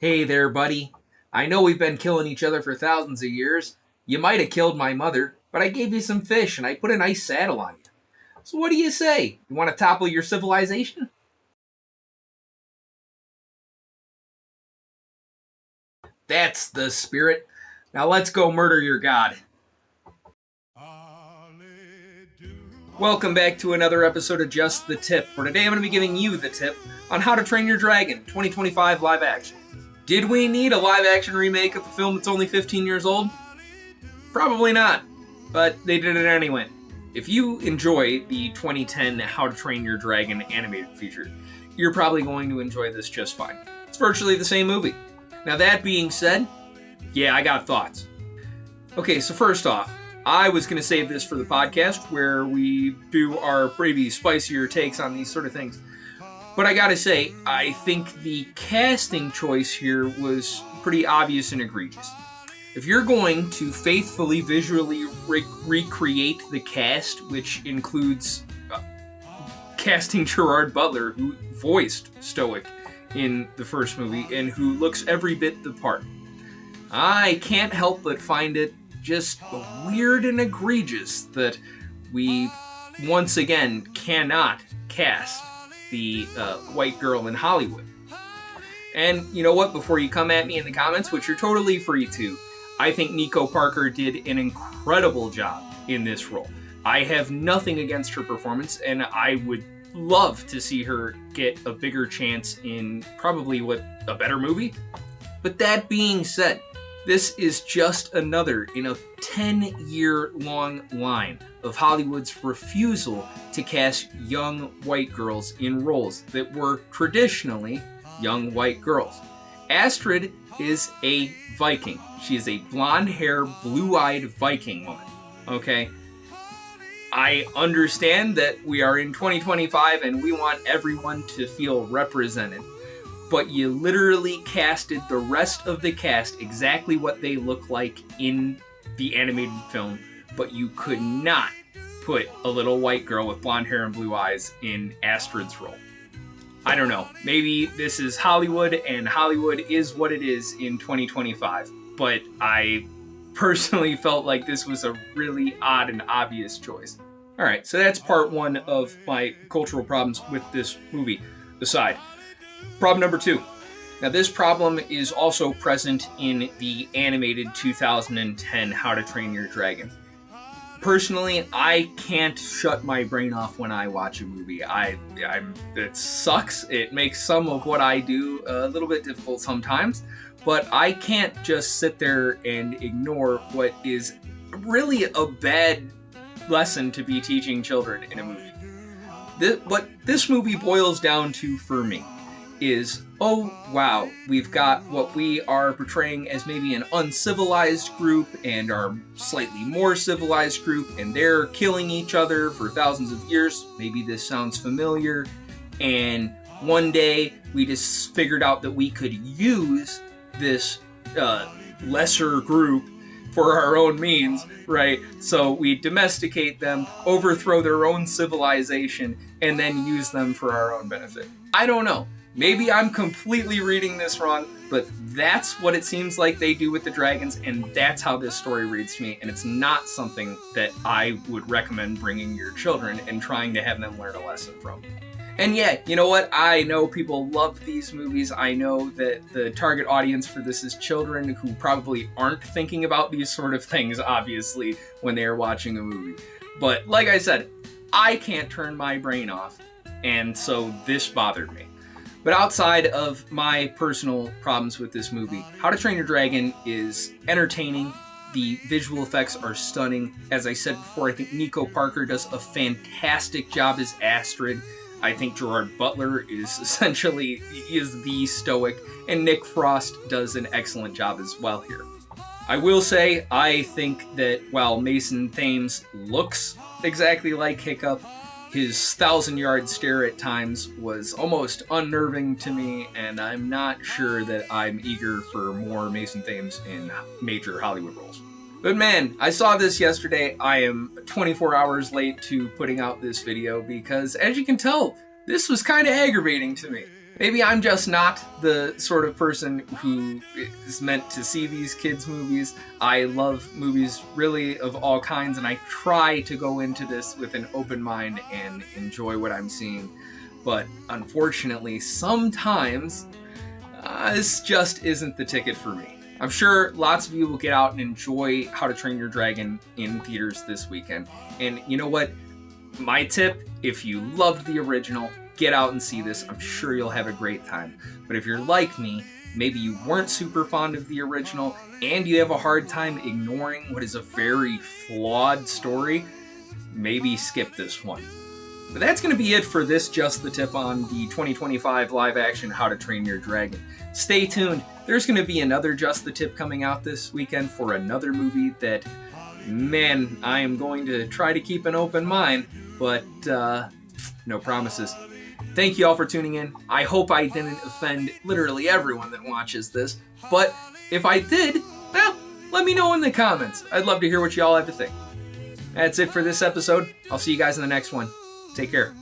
Hey there, buddy. I know we've been killing each other for thousands of years. You might have killed my mother, but I gave you some fish and I put a nice saddle on you. So what do you say? You want to topple your civilization? That's the spirit. Now let's go murder your god. Welcome back to another episode of Just the Tip, where today I'm going to be giving you the tip on How to Train Your Dragon 2025 live action. Did we need a live action remake of a film that's only 15 years old? Probably not, but they did it anyway. If you enjoy the 2010 How to Train Your Dragon animated feature, you're probably going to enjoy this just fine. It's virtually the same movie. Now that being said, yeah, I got thoughts. Okay, so first off, I was going to save this for the podcast where we do our maybe spicier takes on these sort of things. But I gotta say, I think the casting choice here was pretty obvious and egregious. If you're going to faithfully visually recreate the cast, which includes casting Gerard Butler, who voiced Stoic in the first movie and who looks every bit the part, I can't help but find it just weird and egregious that we once again cannot cast the white girl in Hollywood. And you know what? Before you come at me in the comments, which you're totally free to, I think Nico Parker did an incredible job in this role. I have nothing against her performance, and I would love to see her get a bigger chance in probably a better movie. But that being said, this is just another in a 10-year-long line of Hollywood's refusal to cast young white girls in roles that were traditionally young white girls. Astrid is a Viking. She is a blonde-haired, blue-eyed Viking woman. Okay? I understand that we are in 2025 and we want everyone to feel represented. But you literally casted the rest of the cast exactly what they look like in the animated film, but you could not put a little white girl with blonde hair and blue eyes in Astrid's role. I don't know. Maybe this is Hollywood, and Hollywood is what it is in 2025. But I personally felt like this was a really odd and obvious choice. Alright, so that's part one of my cultural problems with this movie aside. Problem number two. Now, this problem is also present in the animated 2010 How to Train Your Dragon. Personally, I can't shut my brain off when I watch a movie. It sucks. It makes some of what I do a little bit difficult sometimes, but I can't just sit there and ignore what is really a bad lesson to be teaching children in a movie. What this movie boils down to for me is, oh wow, we've got what we are portraying as maybe an uncivilized group and our slightly more civilized group, and they're killing each other for thousands of years. Maybe this sounds familiar. And one day we just figured out that we could use this lesser group for our own means, right? So we domesticate them, overthrow their own civilization, and then use them for our own benefit. I don't know. Maybe I'm completely reading this wrong, but that's what it seems like they do with the dragons, and that's how this story reads to me, and it's not something that I would recommend bringing your children and trying to have them learn a lesson from. And yeah, you know what? I know people love these movies. I know that the target audience for this is children who probably aren't thinking about these sort of things, obviously, when they are watching a movie. But like I said, I can't turn my brain off, and so this bothered me. But outside of my personal problems with this movie, How to Train Your Dragon is entertaining. The visual effects are stunning. As I said before, I think Nico Parker does a fantastic job as Astrid. I think Gerard Butler is essentially the Stoic, and Nick Frost does an excellent job as well here. I will say, I think that while Mason Thames looks exactly like Hiccup, his 1,000-yard stare at times was almost unnerving to me, and I'm not sure that I'm eager for more Mason Thames in major Hollywood roles. But man, I saw this yesterday. I am 24 hours late to putting out this video because, as you can tell, this was kind of aggravating to me. Maybe I'm just not the sort of person who is meant to see these kids' movies. I love movies really of all kinds, and I try to go into this with an open mind and enjoy what I'm seeing. But unfortunately, sometimes this just isn't the ticket for me. I'm sure lots of you will get out and enjoy How to Train Your Dragon in theaters this weekend. And you know what? My tip, if you loved the original, get out and see this. I'm sure you'll have a great time. But if you're like me, maybe you weren't super fond of the original and you have a hard time ignoring what is a very flawed story, maybe skip this one. But that's going to be it for this Just the Tip on the 2025 live-action How to Train Your Dragon. Stay tuned. There's going to be another Just the Tip coming out this weekend for another movie that, man, I am going to try to keep an open mind, but no promises. Thank you all for tuning in. I hope I didn't offend literally everyone that watches this, but if I did, well, let me know in the comments. I'd love to hear what you all have to think. That's it for this episode. I'll see you guys in the next one. Take care.